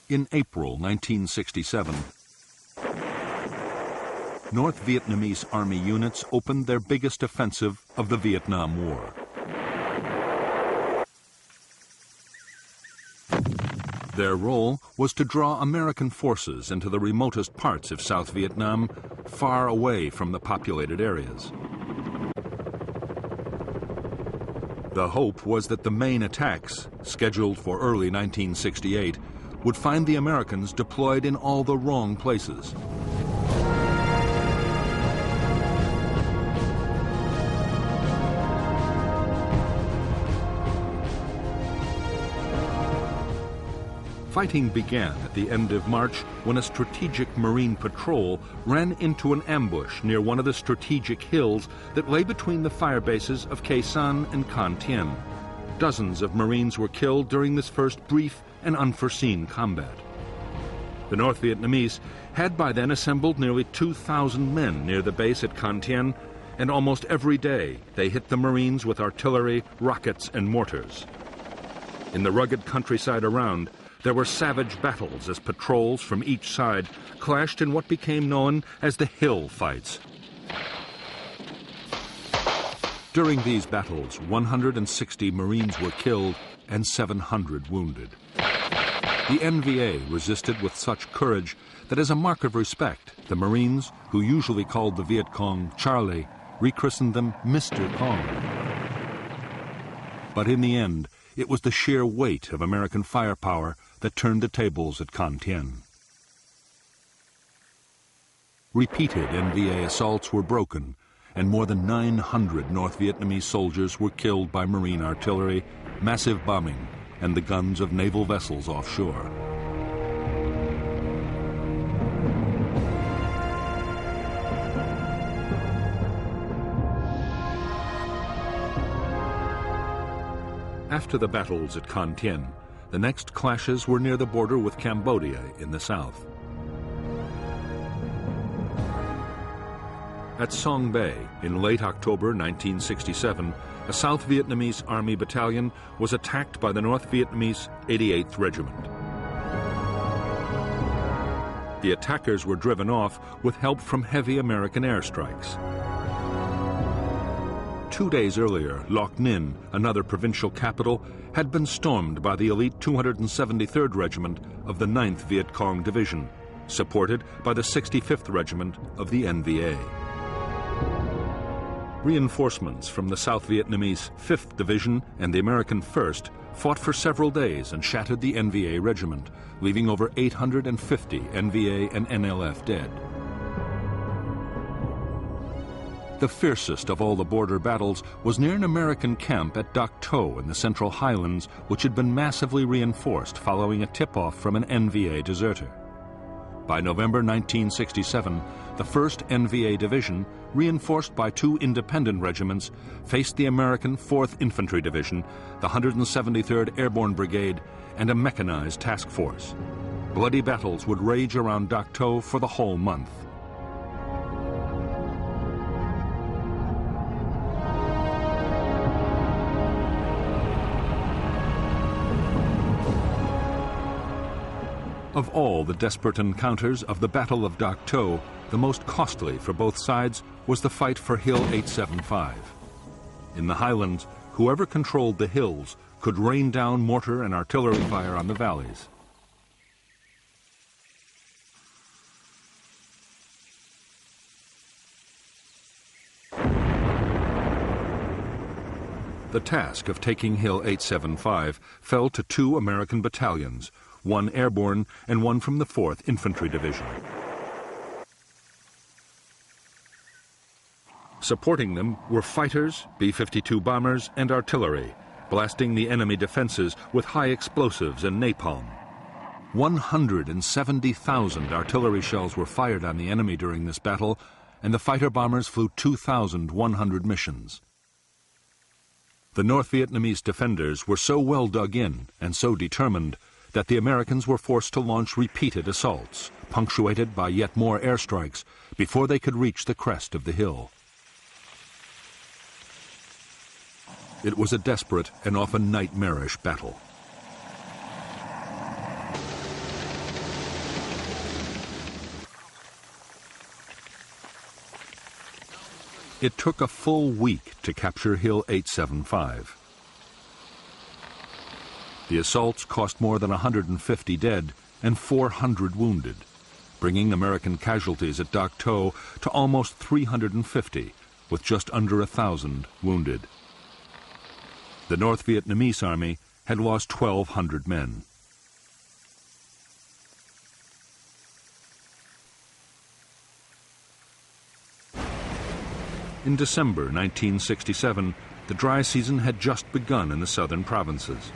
In April 1967, North Vietnamese Army units opened their biggest offensive of the Vietnam War. Their role was to draw American forces into the remotest parts of South Vietnam, far away from the populated areas. The hope was that the main attacks, scheduled for early 1968, would find the Americans deployed in all the wrong places. Fighting began at the end of March when a strategic Marine patrol ran into an ambush near one of the strategic hills that lay between the fire bases of Khe Sanh and Con Thien. Dozens of Marines were killed during this first brief and unforeseen combat. The North Vietnamese had by then assembled nearly 2,000 men near the base at Con Thien, and almost every day they hit the Marines with artillery, rockets, and mortars. In the rugged countryside around, there were savage battles as patrols from each side clashed in what became known as the hill fights. During these battles, 160 Marines were killed and 700 wounded. The NVA resisted with such courage that as a mark of respect, the Marines, who usually called the Viet Cong Charlie, rechristened them Mr. Cong. But in the end, it was the sheer weight of American firepower that turned the tables at Con Thien. Repeated NVA assaults were broken, and more than 900 North Vietnamese soldiers were killed by Marine artillery, massive bombing, and the guns of naval vessels offshore. After the battles at Con Thien, the next clashes were near the border with Cambodia in the south. At Song Bay, in late October 1967, a South Vietnamese Army battalion was attacked by the North Vietnamese 88th Regiment. The attackers were driven off with help from heavy American airstrikes. 2 days earlier, Loc Ninh, another provincial capital, had been stormed by the elite 273rd Regiment of the 9th Viet Cong Division, supported by the 65th Regiment of the NVA. Reinforcements from the South Vietnamese 5th Division and the American 1st fought for several days and shattered the NVA regiment, leaving over 850 NVA and NLF dead. The fiercest of all the border battles was near an American camp at Dak To in the Central Highlands, which had been massively reinforced following a tip-off from an NVA deserter. By November 1967, the 1st NVA Division, reinforced by 2 independent regiments, faced the American 4th Infantry Division, the 173rd Airborne Brigade, and a mechanized task force. Bloody battles would rage around Dak To for the whole month. Of all the desperate encounters of the Battle of Dak To, the most costly for both sides was the fight for Hill 875. In the highlands, whoever controlled the hills could rain down mortar and artillery fire on the valleys. The task of taking Hill 875 fell to 2 American battalions, 1 airborne and 1 from the 4th Infantry Division. Supporting them were fighters, B-52 bombers, and artillery, blasting the enemy defenses with high explosives and napalm. 170,000 artillery shells were fired on the enemy during this battle, and the fighter bombers flew 2,100 missions. The North Vietnamese defenders were so well dug in and so determined that the Americans were forced to launch repeated assaults, punctuated by yet more airstrikes, before they could reach the crest of the hill. It was a desperate and often nightmarish battle. It took a full week to capture Hill 875. The assaults cost more than 150 dead and 400 wounded, bringing American casualties at Dak To to almost 350, with just under 1,000 wounded. The North Vietnamese army had lost 1,200 men. In December 1967, the dry season had just begun in the southern provinces.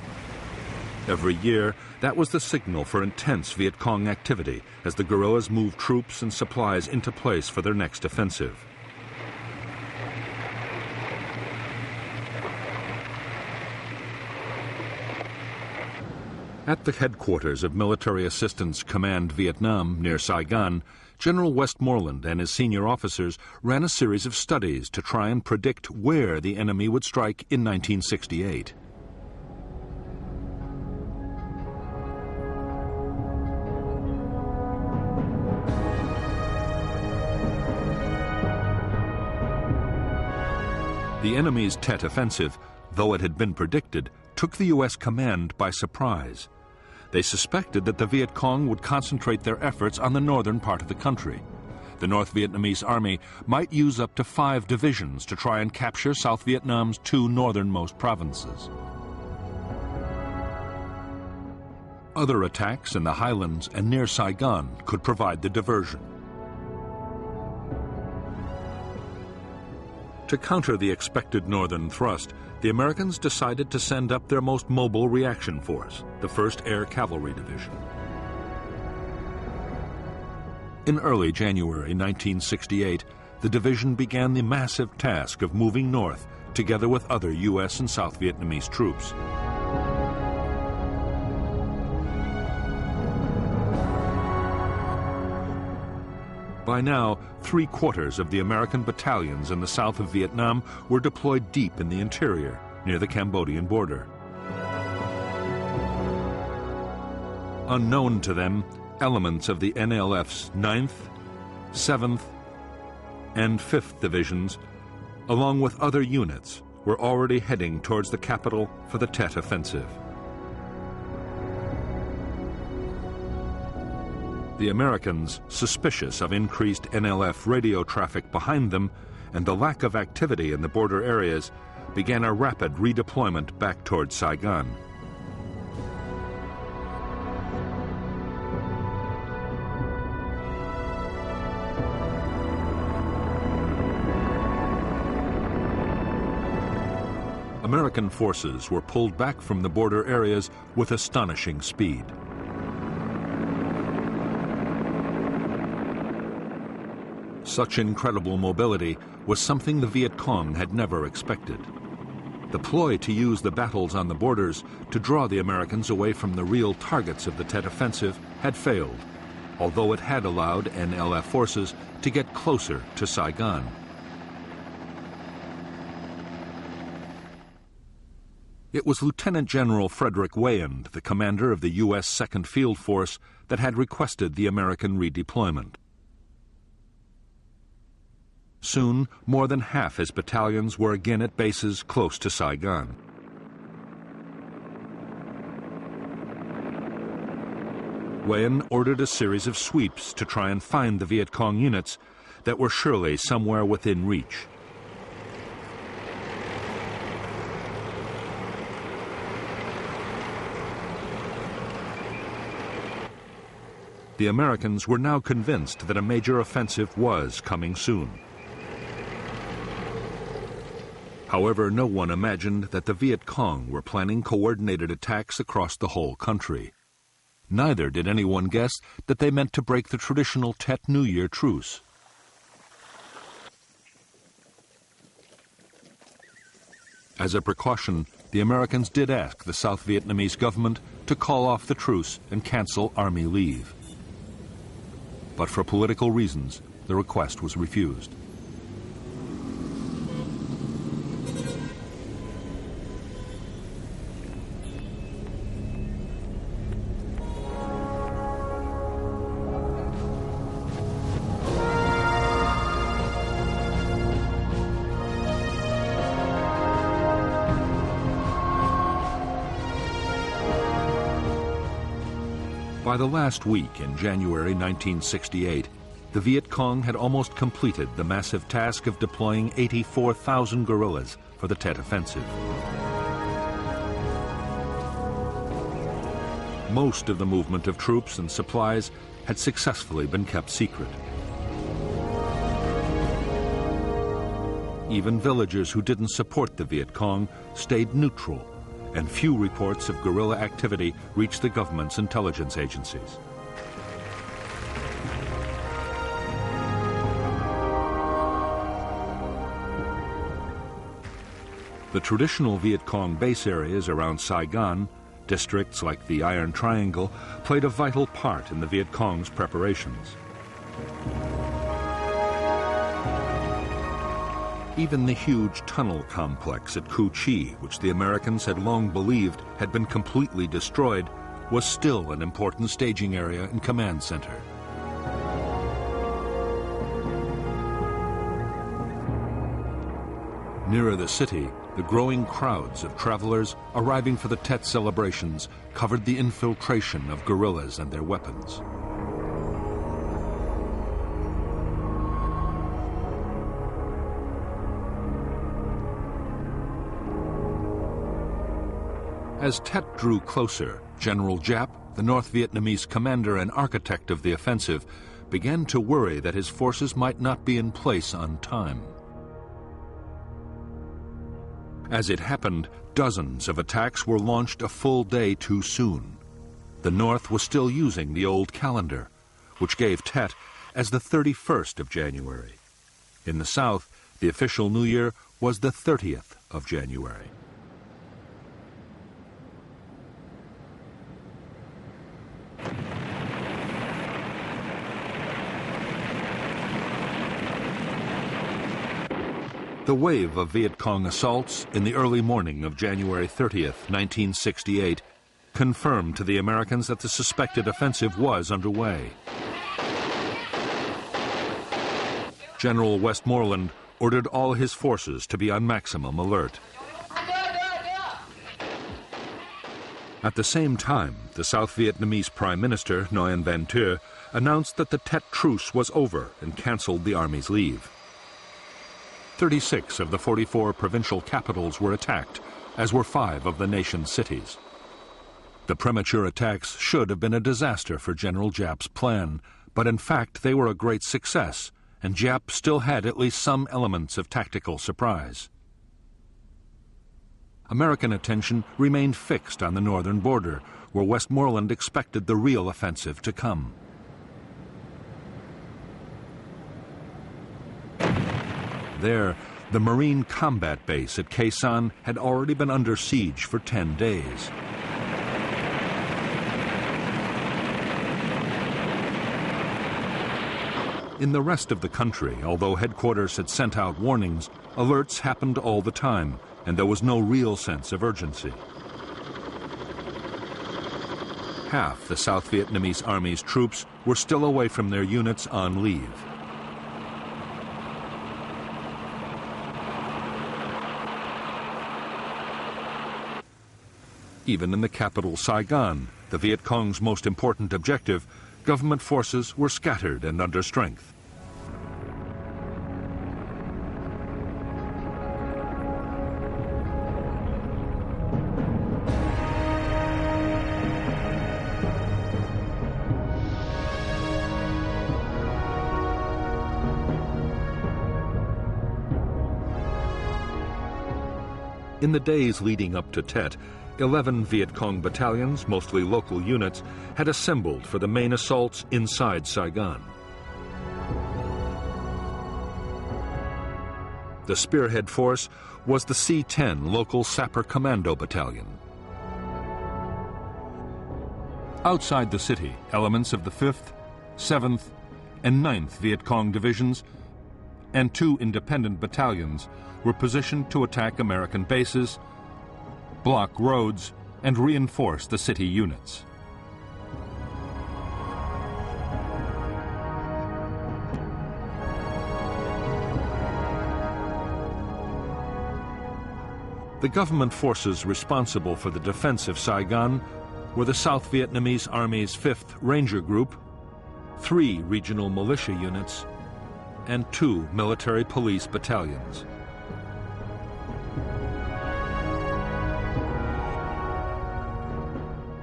Every year, that was the signal for intense Viet Cong activity as the guerrillas moved troops and supplies into place for their next offensive. At the headquarters of Military Assistance Command Vietnam near Saigon, General Westmoreland and his senior officers ran a series of studies to try and predict where the enemy would strike in 1968. The enemy's Tet offensive, though it had been predicted, took the U.S. command by surprise. They suspected that the Viet Cong would concentrate their efforts on the northern part of the country. The North Vietnamese army might use up to 5 divisions to try and capture South Vietnam's 2 northernmost provinces. Other attacks in the highlands and near Saigon could provide the diversion. To counter the expected northern thrust, the Americans decided to send up their most mobile reaction force, the 1st Air Cavalry Division. In early January 1968, the division began the massive task of moving north together with other U.S. and South Vietnamese troops. By now, 3/4 of the American battalions in the south of Vietnam were deployed deep in the interior, near the Cambodian border. Unknown to them, elements of the NLF's 9th, 7th, and 5th Divisions, along with other units, were already heading towards the capital for the Tet offensive. The Americans, suspicious of increased NLF radio traffic behind them and the lack of activity in the border areas, began a rapid redeployment back towards Saigon. American forces were pulled back from the border areas with astonishing speed. Such incredible mobility was something the Viet Cong had never expected. The ploy to use the battles on the borders to draw the Americans away from the real targets of the Tet offensive had failed, although it had allowed NLF forces to get closer to Saigon. It was Lieutenant General Frederick Weyand, the commander of the U.S. Second Field Force, that had requested the American redeployment. Soon, more than half his battalions were again at bases close to Saigon. Weyand ordered a series of sweeps to try and find the Viet Cong units that were surely somewhere within reach. The Americans were now convinced that a major offensive was coming soon. However, no one imagined that the Viet Cong were planning coordinated attacks across the whole country. Neither did anyone guess that they meant to break the traditional Tet New Year truce. As a precaution, the Americans did ask the South Vietnamese government to call off the truce and cancel army leave. But for political reasons, the request was refused. By the last week in January 1968, the Viet Cong had almost completed the massive task of deploying 84,000 guerrillas for the Tet Offensive. Most of the movement of troops and supplies had successfully been kept secret. Even villagers who didn't support the Viet Cong stayed neutral, and few reports of guerrilla activity reached the government's intelligence agencies. The traditional Viet Cong base areas around Saigon, districts like the Iron Triangle, played a vital part in the Viet Cong's preparations. Even the huge tunnel complex at Cu Chi, which the Americans had long believed had been completely destroyed, was still an important staging area and command center. Nearer the city, the growing crowds of travelers arriving for the Tet celebrations covered the infiltration of guerrillas and their weapons. As Tet drew closer, General Giap, the North Vietnamese commander and architect of the offensive, began to worry that his forces might not be in place on time. As it happened, dozens of attacks were launched a full day too soon. The North was still using the old calendar, which gave Tet as the 31st of January. In the South, the official New Year was the 30th of January. The wave of Viet Cong assaults in the early morning of January 30th, 1968, confirmed to the Americans that the suspected offensive was underway. General Westmoreland ordered all his forces to be on maximum alert. At the same time, the South Vietnamese Prime Minister, Nguyen Van Thieu, announced that the Tet truce was over and canceled the army's leave. 36 of the 44 provincial capitals were attacked, as were 5 of the nation's cities. The premature attacks should have been a disaster for General Giap's plan, but in fact they were a great success, and Giap still had at least some elements of tactical surprise. American attention remained fixed on the northern border, where Westmoreland expected the real offensive to come. There, the Marine combat base at Khe Sanh had already been under siege for 10 days. In the rest of the country, although headquarters had sent out warnings, alerts happened all the time, and there was no real sense of urgency. Half the South Vietnamese Army's troops were still away from their units on leave. Even in the capital, Saigon, the Viet Cong's most important objective, government forces were scattered and under strength. In the days leading up to Tet, 11 Viet Cong battalions, mostly local units, had assembled for the main assaults inside Saigon. The spearhead force was the C-10 local Sapper Commando Battalion. Outside the city, elements of the 5th, 7th, and 9th Viet Cong divisions and 2 independent battalions were positioned to attack American bases, block roads, and reinforce the city units. The government forces responsible for the defense of Saigon were the South Vietnamese Army's 5th Ranger Group, 3 regional militia units, and 2 military police battalions.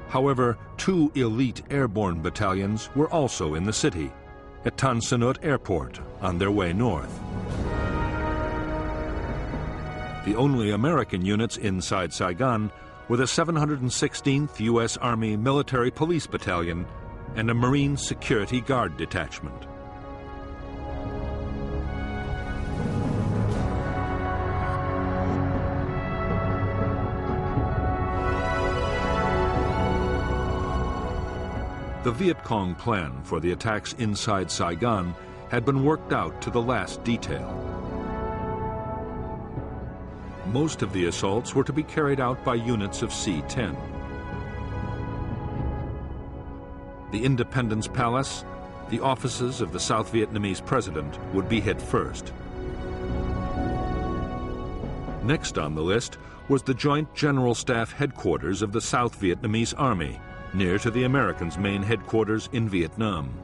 However, 2 elite airborne battalions were also in the city, at Tan Son Nhut Airport, on their way north. The only American units inside Saigon were the 716th U.S. Army Military Police Battalion and a Marine Security Guard detachment. The Viet Cong plan for the attacks inside Saigon had been worked out to the last detail. Most of the assaults were to be carried out by units of C-10. The Independence Palace, the offices of the South Vietnamese president, would be hit first. Next on the list was the Joint General Staff headquarters of the South Vietnamese Army, near to the Americans' main headquarters in Vietnam.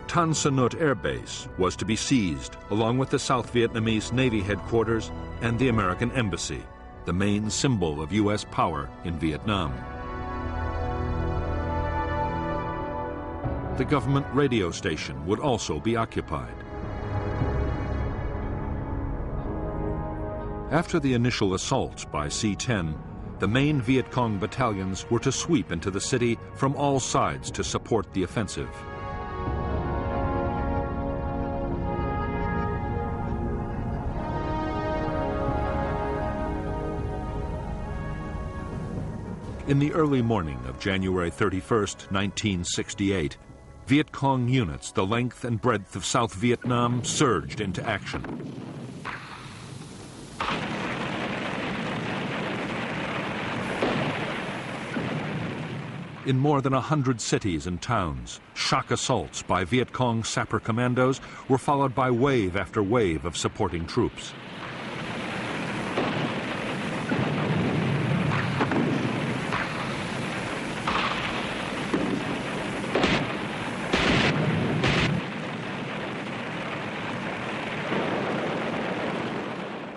Tan Son Nhut Air Base was to be seized, along with the South Vietnamese Navy headquarters and the American Embassy, the main symbol of U.S. power in Vietnam. The government radio station would also be occupied. After the initial assaults by C-10, the main Viet Cong battalions were to sweep into the city from all sides to support the offensive. In the early morning of January 31st, 1968, Viet Cong units the length and breadth of South Vietnam surged into action. In more than 100 cities and towns, shock assaults by Viet Cong sapper commandos were followed by wave after wave of supporting troops.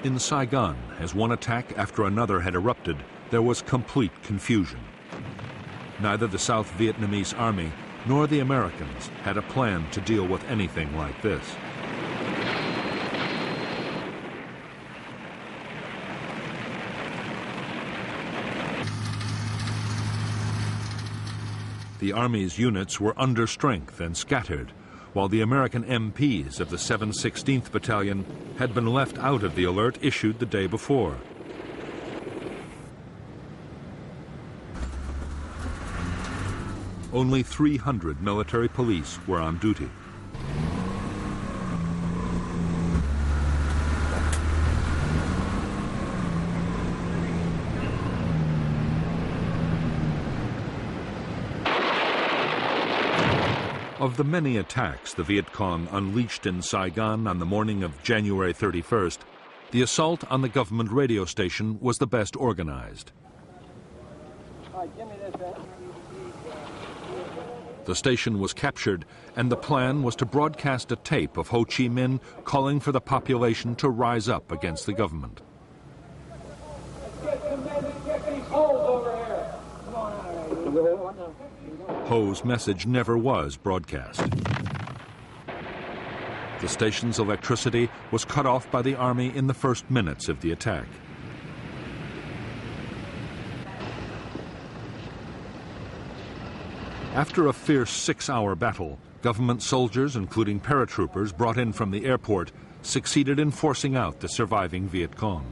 In Saigon, as one attack after another had erupted, there was complete confusion. Neither the South Vietnamese Army nor the Americans had a plan to deal with anything like this. The Army's units were under strength and scattered, while the American MPs of the 716th Battalion had been left out of the alert issued the day before. Only 300 military police were on duty. Of the many attacks the Viet Cong unleashed in Saigon on the morning of January 31st, the assault on the government radio station was the best organized. The station was captured, and the plan was to broadcast a tape of Ho Chi Minh calling for the population to rise up against the government. Ho's message never was broadcast. The station's electricity was cut off by the Army in the first minutes of the attack. After a fierce 6-hour battle, government soldiers, including paratroopers brought in from the airport, succeeded in forcing out the surviving Viet Cong.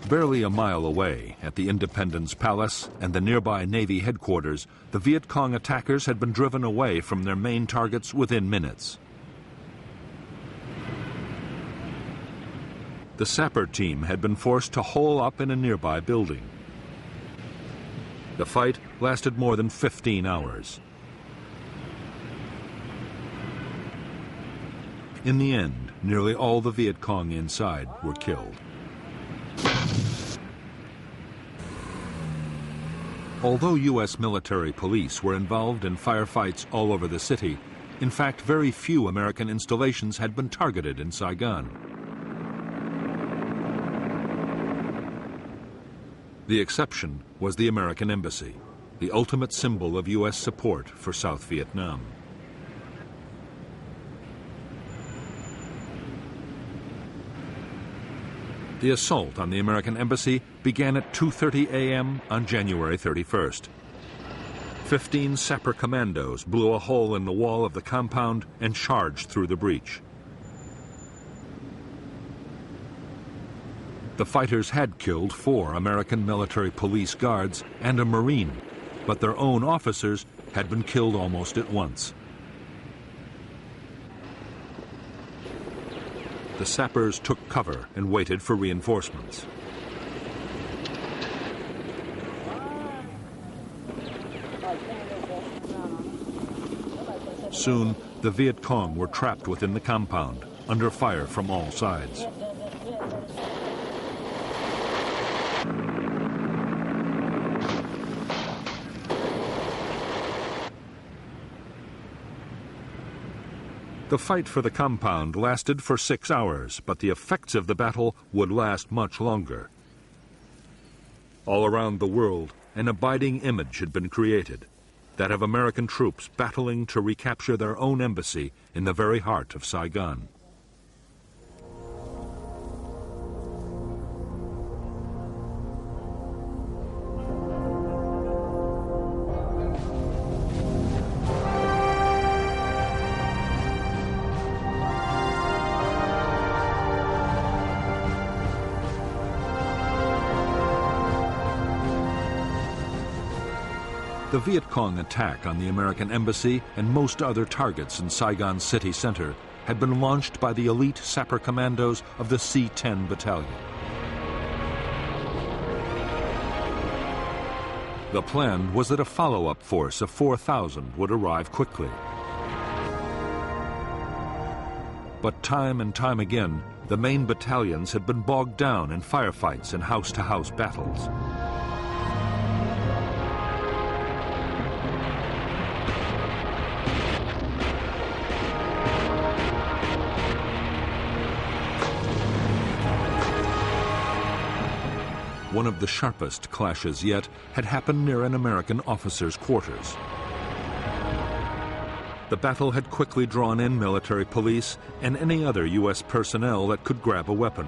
Barely a mile away, at the Independence Palace and the nearby Navy headquarters, the Viet Cong attackers had been driven away from their main targets within minutes. The sapper team had been forced to hole up in a nearby building. The fight lasted more than 15 hours. In the end, nearly all the Viet Cong inside were killed. Although U.S. military police were involved in firefights all over the city, in fact, very few American installations had been targeted in Saigon. The exception was the American embassy, the ultimate symbol of U.S. support for South Vietnam. The assault on the American embassy began at 2:30 a.m. on January 31st. 15 sapper commandos blew a hole in the wall of the compound and charged through the breach. The fighters had killed 4 American military police guards and a Marine, but their own officers had been killed almost at once. The sappers took cover and waited for reinforcements. Soon, the Viet Cong were trapped within the compound, under fire from all sides. The fight for the compound lasted for 6 hours, but the effects of the battle would last much longer. All around the world, an abiding image had been created, that of American troops battling to recapture their own embassy in the very heart of Saigon. The Viet Cong attack on the American embassy and most other targets in Saigon's city center had been launched by the elite sapper commandos of the C-10 battalion. The plan was that a follow-up force of 4,000 would arrive quickly. But time and time again, the main battalions had been bogged down in firefights and house-to-house battles. One of the sharpest clashes yet had happened near an American officer's quarters. The battle had quickly drawn in military police and any other U.S. personnel that could grab a weapon.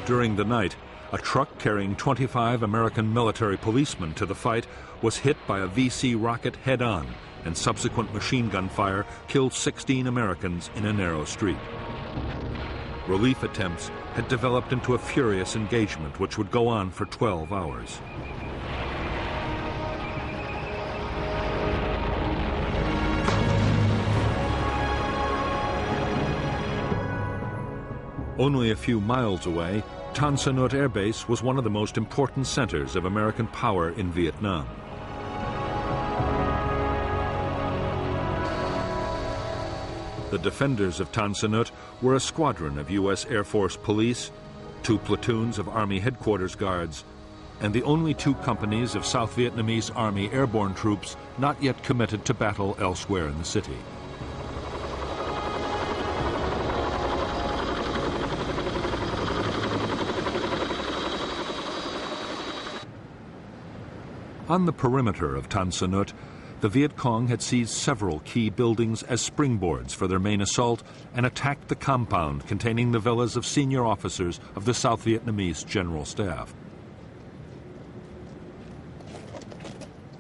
During the night, a truck carrying 25 American military policemen to the fight was hit by a VC rocket head-on, and subsequent machine gun fire killed 16 Americans in a narrow street. Relief attempts had developed into a furious engagement which would go on for 12 hours. Only a few miles away, Tan Son Nhut Air Base was one of the most important centers of American power in Vietnam. The defenders of Tan Son Nhut were a squadron of U.S. Air Force police, 2 platoons of Army headquarters guards, and the only 2 companies of South Vietnamese Army airborne troops not yet committed to battle elsewhere in the city. On the perimeter of Tan Son Nhut, the Viet Cong had seized several key buildings as springboards for their main assault and attacked the compound containing the villas of senior officers of the South Vietnamese General Staff.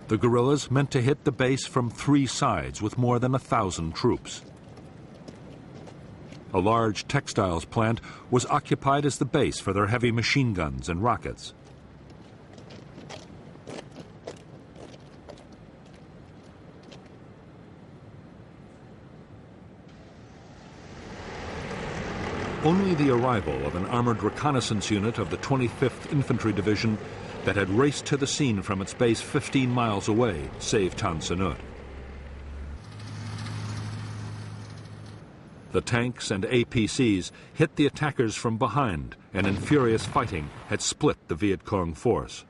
The guerrillas meant to hit the base from 3 sides with more than 1,000 troops. A large textiles plant was occupied as the base for their heavy machine guns and rockets. Only the arrival of an armored reconnaissance unit of the 25th Infantry Division that had raced to the scene from its base 15 miles away saved Tan Son Nhut. The tanks and APCs hit the attackers from behind and in furious fighting had split the Viet Cong force.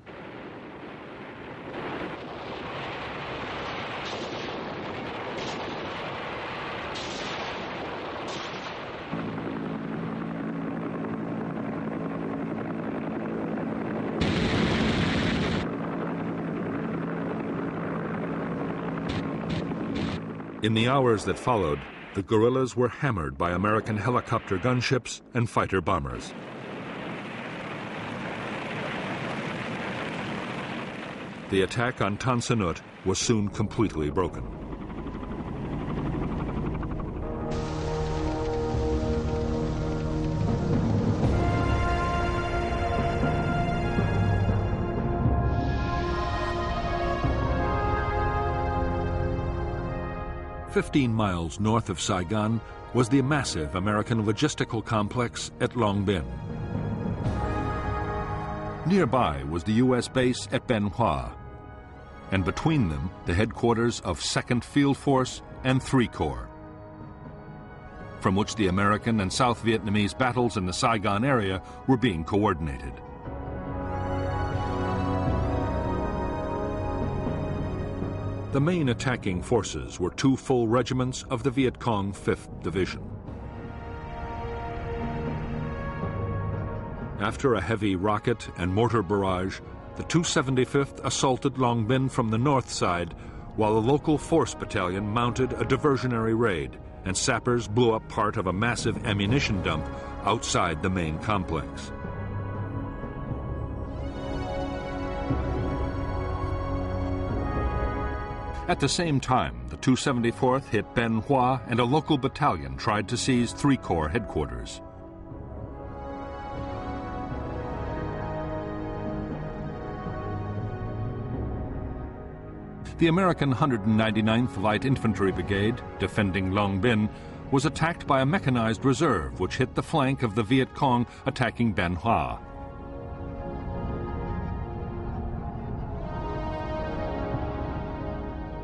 In the hours that followed, the guerrillas were hammered by American helicopter gunships and fighter bombers. The attack on Tan Son Nhut was soon completely broken. "15 miles north of Saigon was the massive American logistical complex at Long Binh. Nearby was the U.S. base at Bien Hoa, and between them the headquarters of 2nd Field Force and 3 Corps, from which the American and South Vietnamese battles in the Saigon area were being coordinated. The main attacking forces were 2 full regiments of the Viet Cong 5th Division. After a heavy rocket and mortar barrage, the 275th assaulted Long Binh from the north side, while a local force battalion mounted a diversionary raid, and sappers blew up part of a massive ammunition dump outside the main complex. At the same time, the 274th hit Bien Hoa, and a local battalion tried to seize 3 Corps headquarters. The American 199th Light Infantry Brigade, defending Long Binh, was attacked by a mechanized reserve which hit the flank of the Viet Cong attacking Bien Hoa.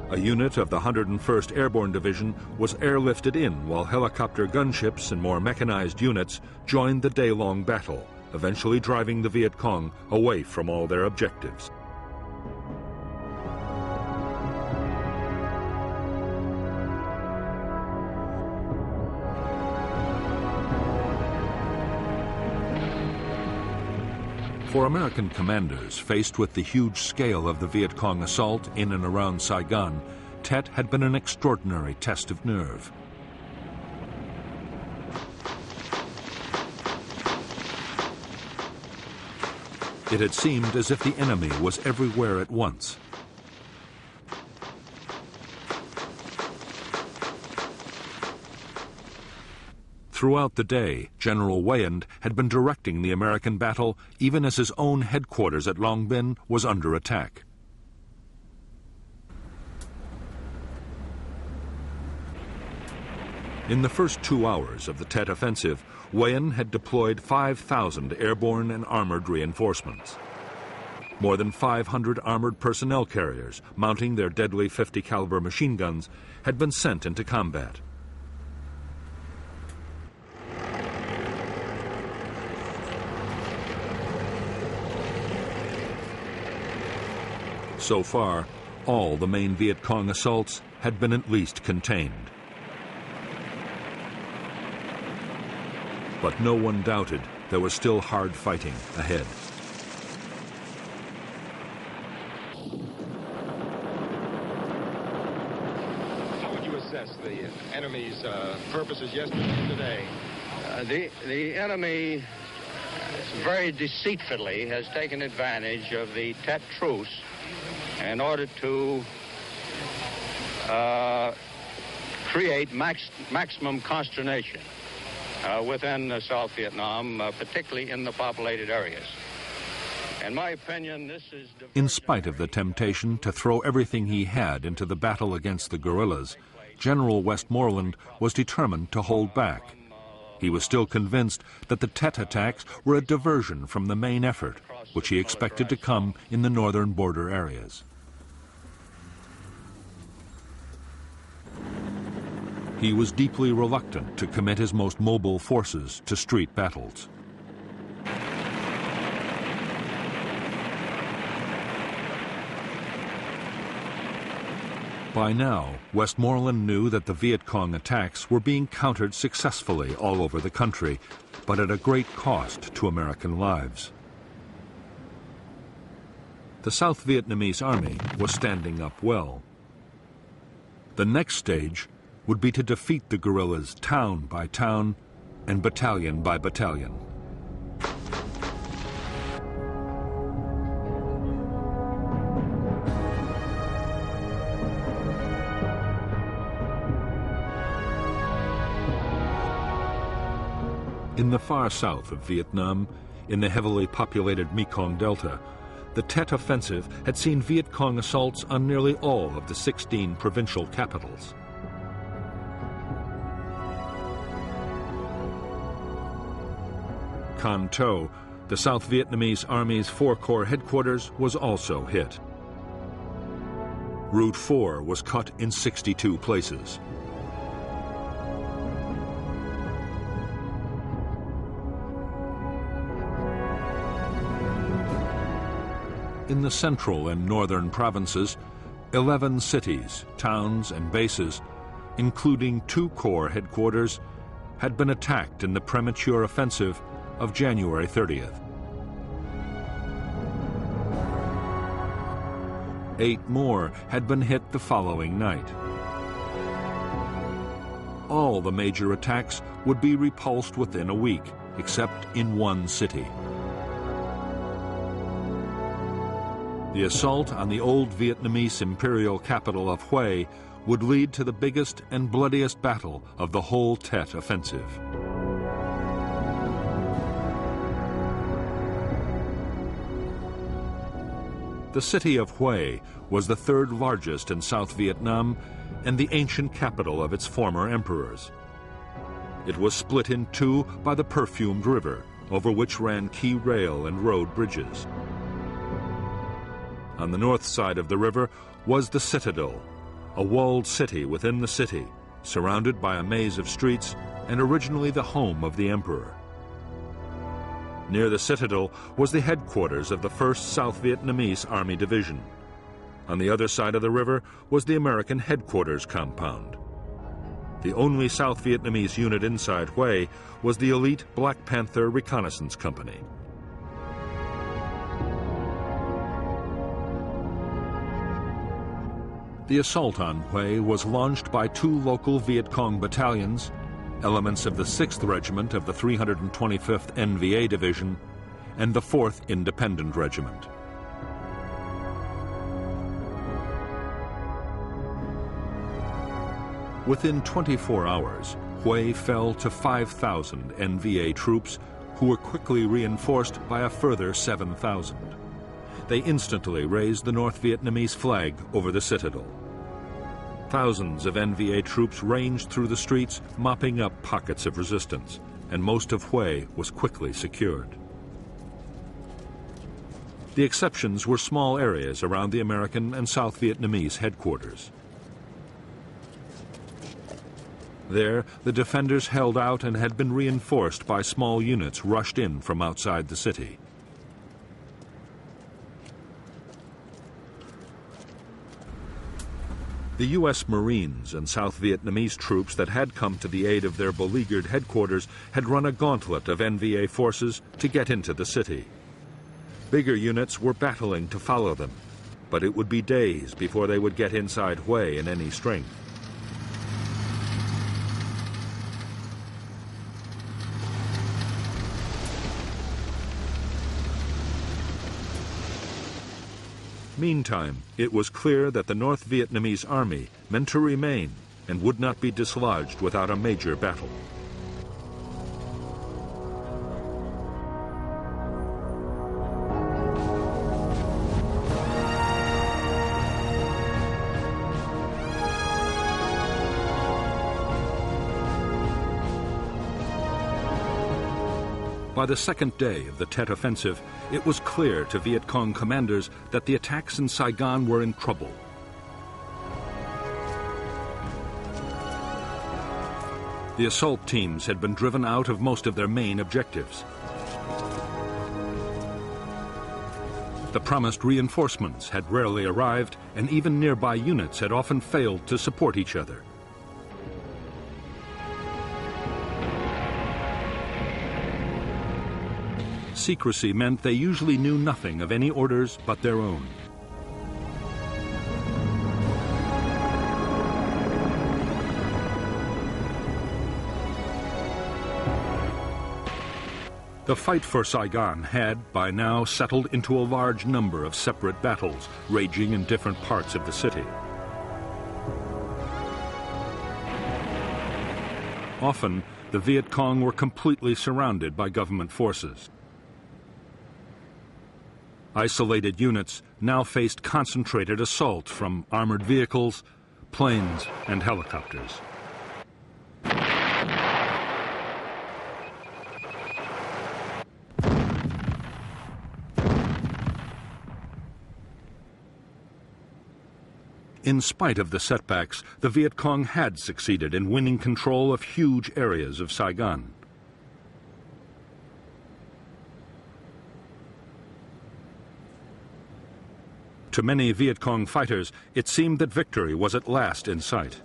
A unit of the 101st Airborne Division was airlifted in while helicopter gunships and more mechanized units joined the day-long battle, eventually driving the Viet Cong away from all their objectives. For American commanders faced with the huge scale of the Viet Cong assault in and around Saigon, Tet had been an extraordinary test of nerve. It had seemed as if the enemy was everywhere at once. Throughout the day, General Weyand had been directing the American battle even as his own headquarters at Long Binh was under attack. In the first 2 hours of the Tet offensive, Weyand had deployed 5,000 airborne and armored reinforcements. More than 500 armored personnel carriers, mounting their deadly 50 caliber machine guns, had been sent into combat. So far, all the main Viet Cong assaults had been at least contained. But no one doubted there was still hard fighting ahead. How would you assess the enemy's purposes yesterday and today? The enemy very deceitfully has taken advantage of the Tet truce in order to create maximum consternation within South Vietnam, particularly in the populated areas. In my opinion, this is... In spite of the temptation to throw everything he had into the battle against the guerrillas, General Westmoreland was determined to hold back. He was still convinced that the Tet attacks were a diversion from the main effort, which he expected to come in the northern border areas. he was deeply reluctant to commit his most mobile forces to street battles. By now, Westmoreland knew that the Viet Cong attacks were being countered successfully all over the country, but at a great cost to American lives. The South Vietnamese army was standing up well. The next stage would be to defeat the guerrillas town by town and battalion by battalion. In the far south of Vietnam, in the heavily populated Mekong Delta, the Tet Offensive had seen Viet Cong assaults on nearly all of the 16 provincial capitals. Can Tho, the South Vietnamese Army's 4 Corps headquarters, was also hit. Route 4 was cut in 62 places. In the central and northern provinces, 11 cities, towns, and bases, including 2 Corps headquarters, had been attacked in the premature offensive of January 30th. 8 more had been hit the following night. All the major attacks would be repulsed within a week, except in 1 city. The assault on the old Vietnamese imperial capital of Hue would lead to the biggest and bloodiest battle of the whole Tet Offensive. The city of Hue was the 3rd largest in South Vietnam and the ancient capital of its former emperors. It was split in 2 by the Perfumed River, over which ran key rail and road bridges. On the north side of the river was the Citadel, a walled city within the city, surrounded by a maze of streets and originally the home of the emperor. Near the Citadel was the headquarters of the 1st South Vietnamese Army Division. On the other side of the river was the American headquarters compound. The only South Vietnamese unit inside Hue was the elite Black Panther Reconnaissance Company. The assault on Hue was launched by 2 local Viet Cong battalions, elements of the 6th Regiment of the 325th NVA Division, and the 4th Independent Regiment. Within 24 hours, Hue fell to 5,000 NVA troops, who were quickly reinforced by a further 7,000. They instantly raised the North Vietnamese flag over the citadel. Thousands of NVA troops ranged through the streets, mopping up pockets of resistance, and most of Hue was quickly secured. The exceptions were small areas around the American and South Vietnamese headquarters. There, the defenders held out and had been reinforced by small units rushed in from outside the city. The U.S. Marines and South Vietnamese troops that had come to the aid of their beleaguered headquarters had run a gauntlet of NVA forces to get into the city. Bigger units were battling to follow them, but it would be days before they would get inside Hue in any strength. Meantime, it was clear that the North Vietnamese army meant to remain and would not be dislodged without a major battle. By the second day of the Tet Offensive, it was clear to Viet Cong commanders that the attacks in Saigon were in trouble. The assault teams had been driven out of most of their main objectives. The promised reinforcements had rarely arrived, and even nearby units had often failed to support each other. Secrecy meant they usually knew nothing of any orders but their own. The fight for Saigon had, by now, settled into a large number of separate battles, raging in different parts of the city. Often, the Viet Cong were completely surrounded by government forces. Isolated units now faced concentrated assault from armored vehicles, planes, and helicopters. In spite of the setbacks, the Viet Cong had succeeded in winning control of huge areas of Saigon. To many Viet Cong fighters, it seemed that victory was at last in sight.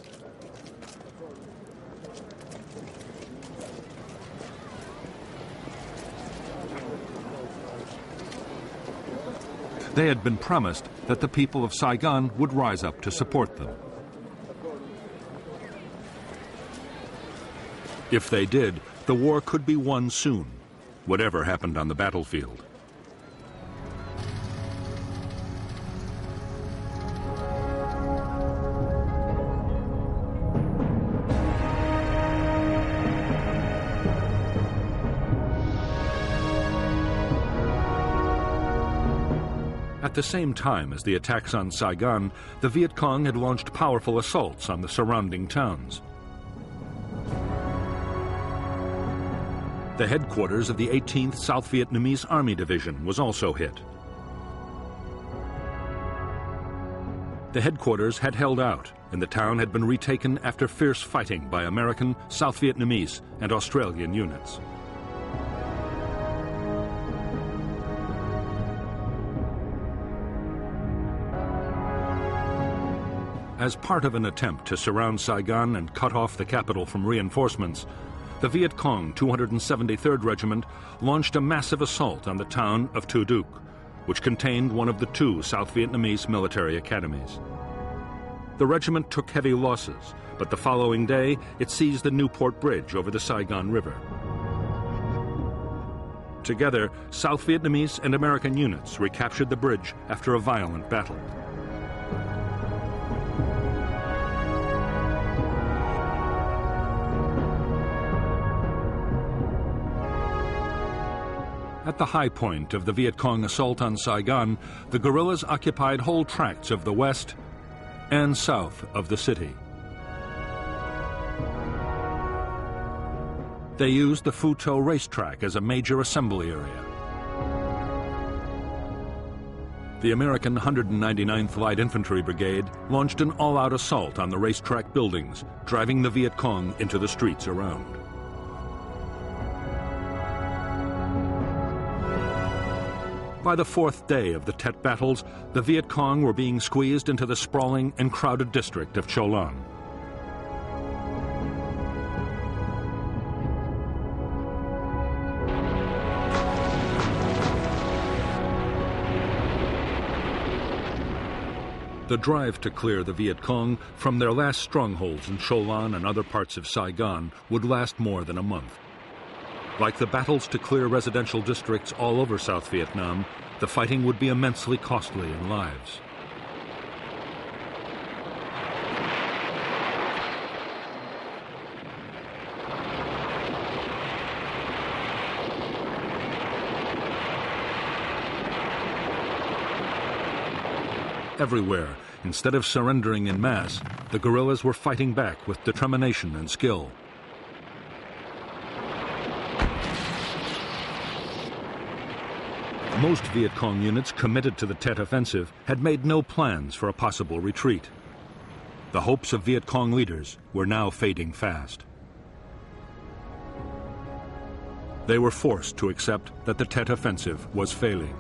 They had been promised that the people of Saigon would rise up to support them. If they did, the war could be won soon, whatever happened on the battlefield. At the same time as the attacks on Saigon, the Viet Cong had launched powerful assaults on the surrounding towns. The headquarters of the 18th South Vietnamese Army Division was also hit. The headquarters had held out, and the town had been retaken after fierce fighting by American, South Vietnamese, and Australian units. As part of an attempt to surround Saigon and cut off the capital from reinforcements, the Viet Cong 273rd Regiment launched a massive assault on the town of Tu Duc, which contained one of the two South Vietnamese military academies. The regiment took heavy losses, but the following day it seized the Newport Bridge over the Saigon River. Together, South Vietnamese and American units recaptured the bridge after a violent battle. At the high point of the Viet Cong assault on Saigon, the guerrillas occupied whole tracts of the west and south of the city. They used the Phu To racetrack as a major assembly area. The American 199th Light Infantry Brigade launched an all-out assault on the racetrack buildings, driving the Viet Cong into the streets around. By the fourth day of the Tet battles, the Viet Cong were being squeezed into the sprawling and crowded district of Cho Lan. The drive to clear the Viet Cong from their last strongholds in Cho Lan and other parts of Saigon would last more than a month. Like the battles to clear residential districts all over South Vietnam, the fighting would be immensely costly in lives. Everywhere, instead of surrendering en masse, the guerrillas were fighting back with determination and skill. Most Viet Cong units committed to the Tet offensive had made no plans for a possible retreat. The hopes of Viet Cong leaders were now fading fast. They were forced to accept that the Tet Offensive was failing.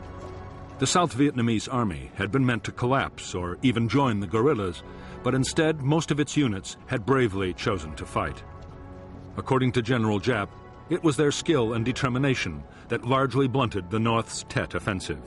The South Vietnamese army had been meant to collapse or even join the guerrillas, but instead most of its units had bravely chosen to fight. According to General Giap, it was their skill and determination that largely blunted the North's Tet Offensive.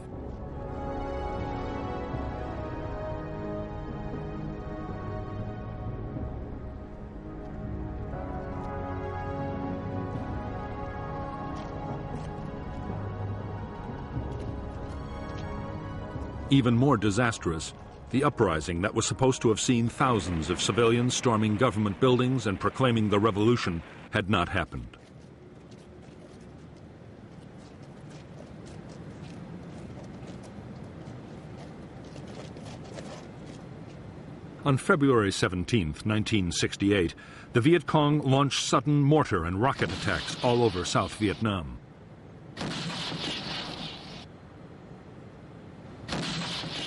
Even more disastrous, the uprising that was supposed to have seen thousands of civilians storming government buildings and proclaiming the revolution had not happened. On February 17, 1968, the Viet Cong launched sudden mortar and rocket attacks all over South Vietnam.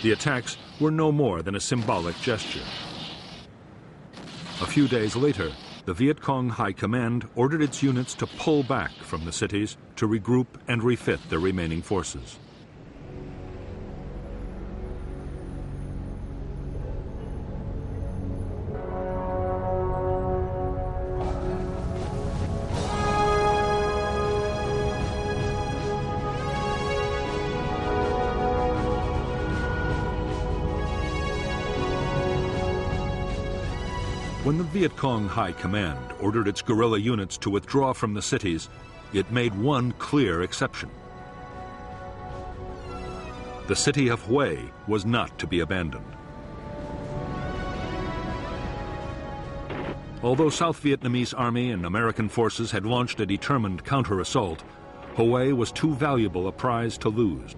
The attacks were no more than a symbolic gesture. A few days later, the Viet Cong High Command ordered its units to pull back from the cities to regroup and refit their remaining forces. When the Viet Cong High Command ordered its guerrilla units to withdraw from the cities, it made one clear exception. The city of Hue was not to be abandoned. Although South Vietnamese army and American forces had launched a determined counter-assault, Hue was too valuable a prize to lose.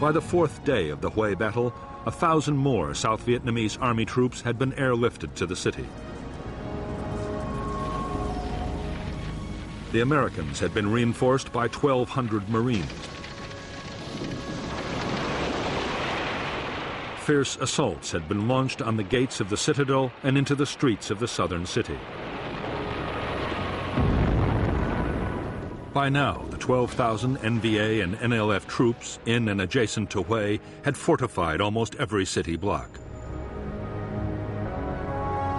By the fourth day of the Hue battle, 1,000 more South Vietnamese army troops had been airlifted to the city. The Americans had been reinforced by 1,200 Marines. Fierce assaults had been launched on the gates of the citadel and into the streets of the southern city. By now, the 12,000 NVA and NLF troops in and adjacent to Hue had fortified almost every city block.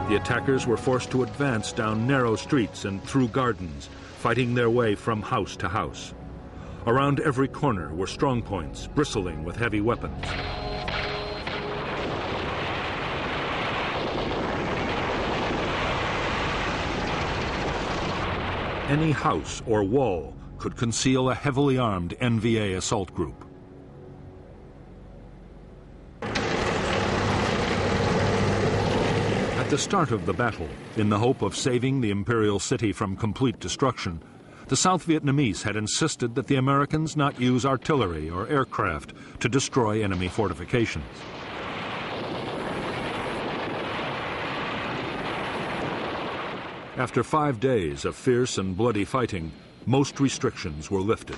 The attackers were forced to advance down narrow streets and through gardens, fighting their way from house to house. Around every corner were strongpoints bristling with heavy weapons. Any house or wall could conceal a heavily armed NVA assault group. At the start of the battle, in the hope of saving the imperial city from complete destruction, the South Vietnamese had insisted that the Americans not use artillery or aircraft to destroy enemy fortifications. After 5 days of fierce and bloody fighting, most restrictions were lifted.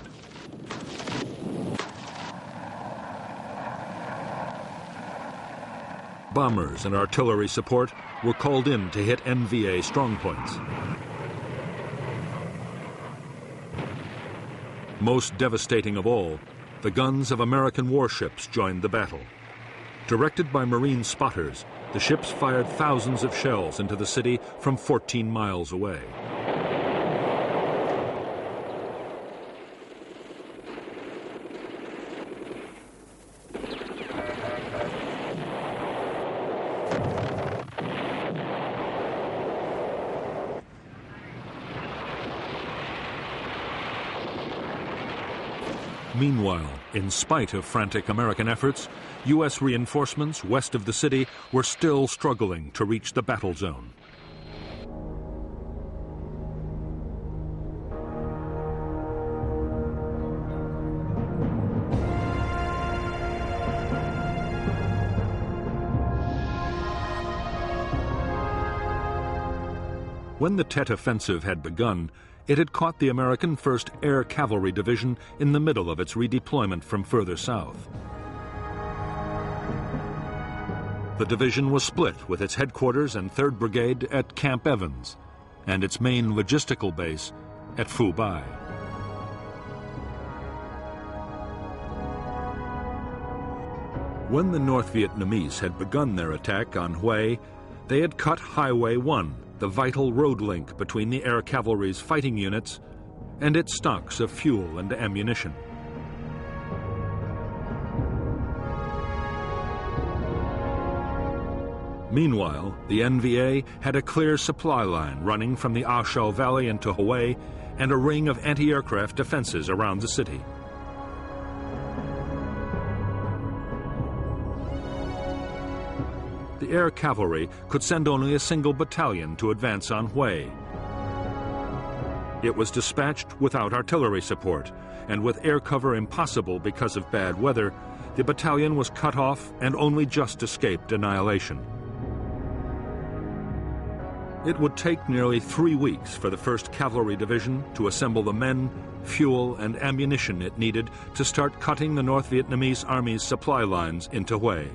Bombers and artillery support were called in to hit NVA strongpoints. Most devastating of all, the guns of American warships joined the battle. Directed by Marine spotters, the ships fired thousands of shells into the city from 14 miles away. Meanwhile, in spite of frantic American efforts, U.S. reinforcements west of the city were still struggling to reach the battle zone. When the Tet Offensive had begun, it had caught the American 1st Air Cavalry Division in the middle of its redeployment from further south. The division was split with its headquarters and 3rd Brigade at Camp Evans and its main logistical base at Phu Bai. When the North Vietnamese had begun their attack on Hue, they had cut Highway 1, the vital road link between the air cavalry's fighting units and its stocks of fuel and ammunition. Meanwhile, the NVA had a clear supply line running from the A Shau Valley into Hue and a ring of anti-aircraft defenses around the city. The air cavalry could send only a single battalion to advance on Hue. It was dispatched without artillery support, and with air cover impossible because of bad weather, the battalion was cut off and only just escaped annihilation. It would take nearly 3 weeks for the 1st Cavalry Division to assemble the men, fuel, and ammunition it needed to start cutting the North Vietnamese Army's supply lines into Hue.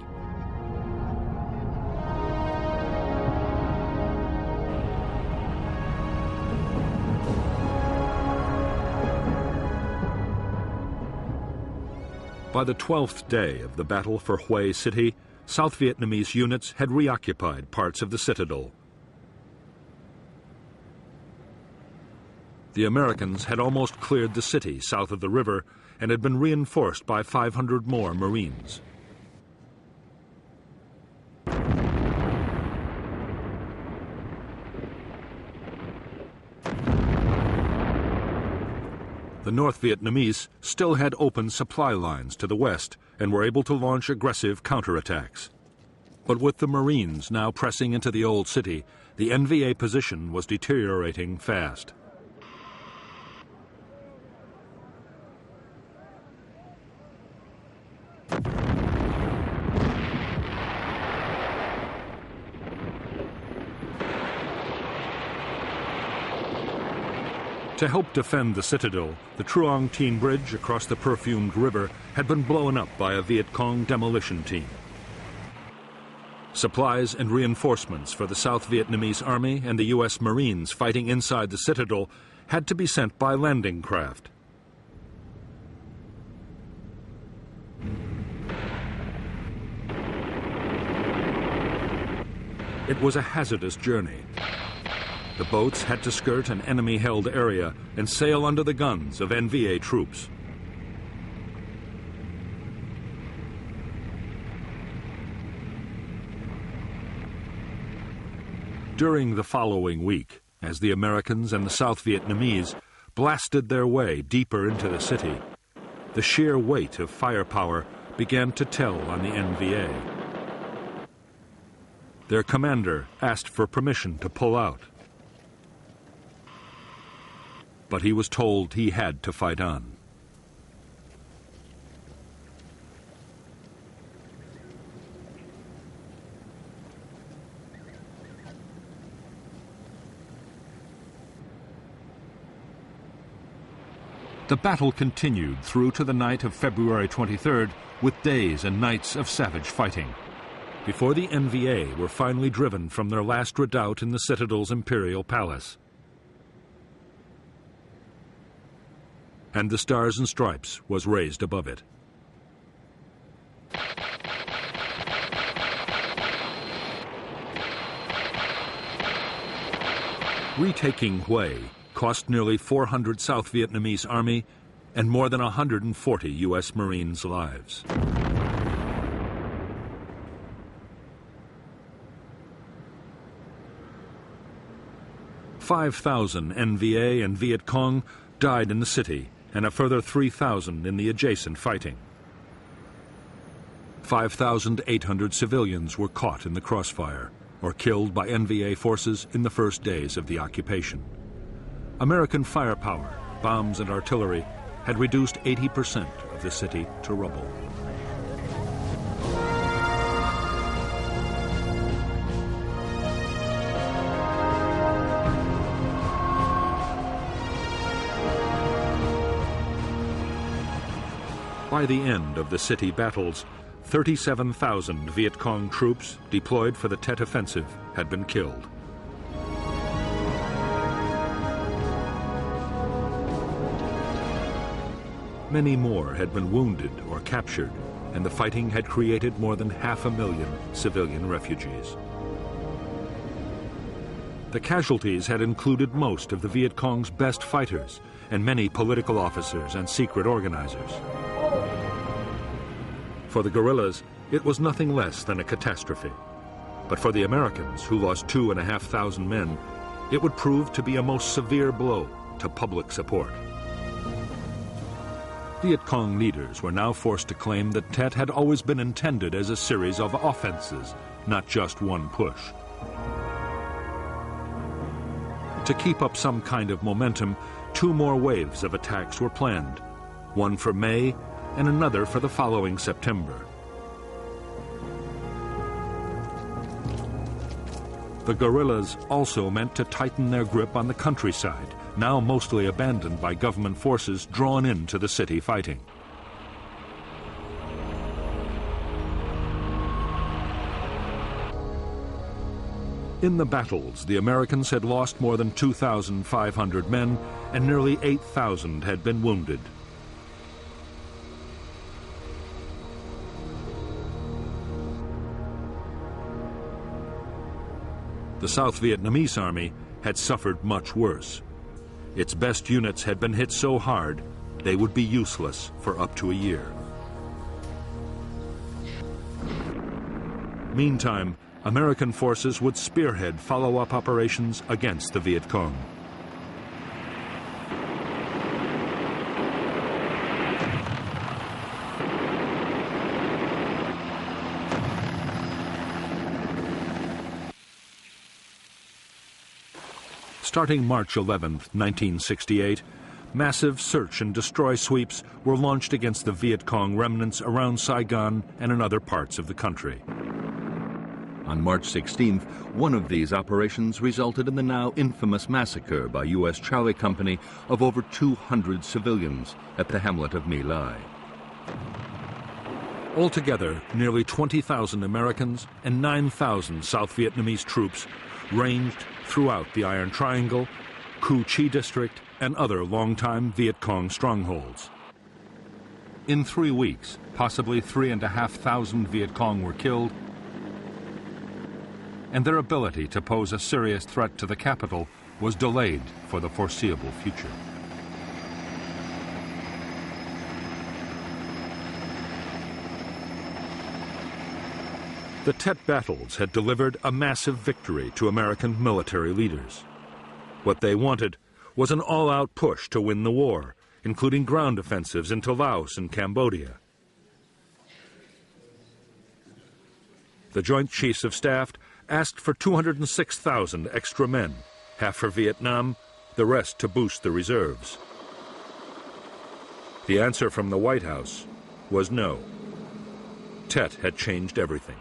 By the 12th day of the battle for Hue City, South Vietnamese units had reoccupied parts of the citadel. The Americans had almost cleared the city south of the river and had been reinforced by 500 more Marines. The North Vietnamese still had open supply lines to the west and were able to launch aggressive counterattacks. But with the Marines now pressing into the old city, the NVA position was deteriorating fast. To help defend the citadel, the Truong Tien Bridge across the perfumed river had been blown up by a Viet Cong demolition team. Supplies and reinforcements for the South Vietnamese Army and the U.S. Marines fighting inside the citadel had to be sent by landing craft. It was a hazardous journey. The boats had to skirt an enemy-held area and sail under the guns of NVA troops. During the following week, as the Americans and the South Vietnamese blasted their way deeper into the city, the sheer weight of firepower began to tell on the NVA. Their commander asked for permission to pull out, but he was told he had to fight on. The battle continued through to the night of February 23rd with days and nights of savage fighting, before the NVA were finally driven from their last redoubt in the Citadel's imperial palace. And the Stars and Stripes was raised above it. Retaking Hue cost nearly 400 South Vietnamese Army and more than 140 U.S. Marines' lives. "5,000 NVA and Viet Cong died in the city, and a further 3,000 in the adjacent fighting. 5,800 civilians were caught in the crossfire or killed by NVA forces in the first days of the occupation. American firepower, bombs and artillery had reduced 80% of the city to rubble. By the end of the city battles, 37,000 Viet Cong troops deployed for the Tet Offensive had been killed. Many more had been wounded or captured, and the fighting had created more than 500,000 civilian refugees. The casualties had included most of the Viet Cong's best fighters and many political officers and secret organizers. For the guerrillas, it was nothing less than a catastrophe. But for the Americans, who lost 2,500 men, it would prove to be a most severe blow to public support. Viet Cong leaders were now forced to claim that Tet had always been intended as a series of offenses, not just one push. To keep up some kind of momentum, 2 more waves of attacks were planned, one for May and another for the following September. The guerrillas also meant to tighten their grip on the countryside, now mostly abandoned by government forces drawn into the city fighting. In the battles, the Americans had lost more than 2,500 men, and nearly 8,000 had been wounded. The South Vietnamese army had suffered much worse. Its best units had been hit so hard, they would be useless for up to a year. Meantime, American forces would spearhead follow-up operations against the Viet Cong. Starting March 11, 1968, massive search and destroy sweeps were launched against the Viet Cong remnants around Saigon and in other parts of the country. On March 16th, one of these operations resulted in the now infamous massacre by U.S. Charlie Company of over 200 civilians at the hamlet of My Lai. Altogether, nearly 20,000 Americans and 9,000 South Vietnamese troops ranged throughout the Iron Triangle, Cu Chi District, and other longtime Viet Cong strongholds. In 3 weeks, possibly 3,500 Viet Cong were killed, and their ability to pose a serious threat to the capital was delayed for the foreseeable future. The Tet battles had delivered a massive victory to American military leaders. What they wanted was an all-out push to win the war, including ground offensives into Laos and Cambodia. The Joint Chiefs of Staff asked for 206,000 extra men, half for Vietnam, the rest to boost the reserves. The answer from the White House was no. Tet had changed everything.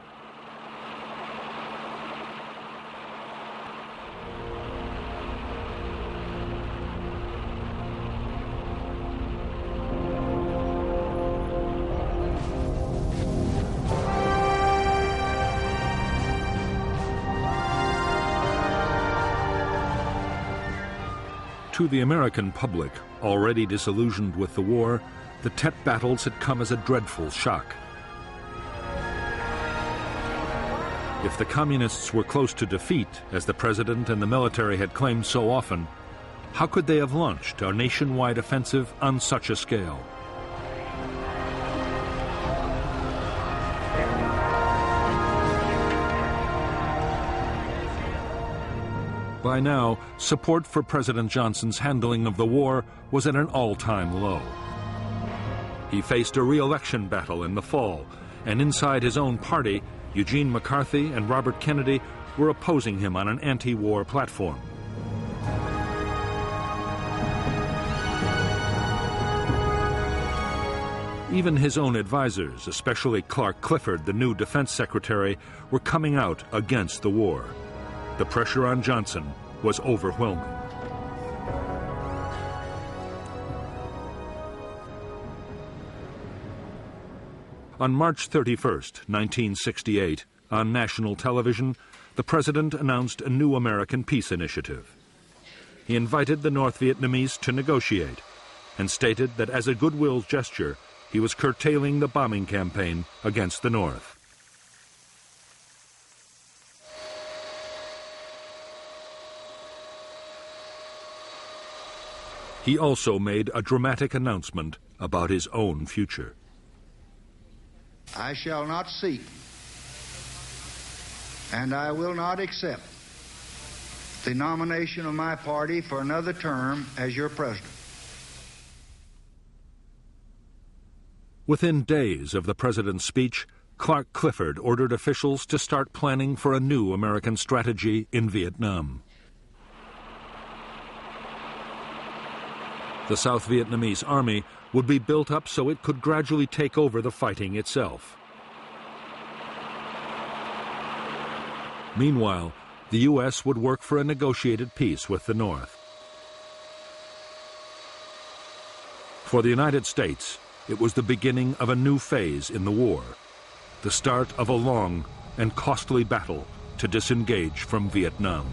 To the American public, already disillusioned with the war, the Tet battles had come as a dreadful shock. If the communists were close to defeat, as the president and the military had claimed so often, how could they have launched a nationwide offensive on such a scale? By now, support for President Johnson's handling of the war was at an all-time low. He faced a re-election battle in the fall, and inside his own party, Eugene McCarthy and Robert Kennedy were opposing him on an anti-war platform. Even his own advisors, especially Clark Clifford, the new defense secretary, were coming out against the war. The pressure on Johnson was overwhelming. On March 31st, 1968, on national television, the president announced a new American peace initiative. He invited the North Vietnamese to negotiate and stated that as a goodwill gesture, he was curtailing the bombing campaign against the North. He also made a dramatic announcement about his own future. I shall not seek, and I will not accept the nomination of my party for another term as your president. Within days of the president's speech, Clark Clifford ordered officials to start planning for a new American strategy in Vietnam. The South Vietnamese army would be built up so it could gradually take over the fighting itself. Meanwhile, the U.S. would work for a negotiated peace with the North. For the United States, it was the beginning of a new phase in the war, the start of a long and costly battle to disengage from Vietnam.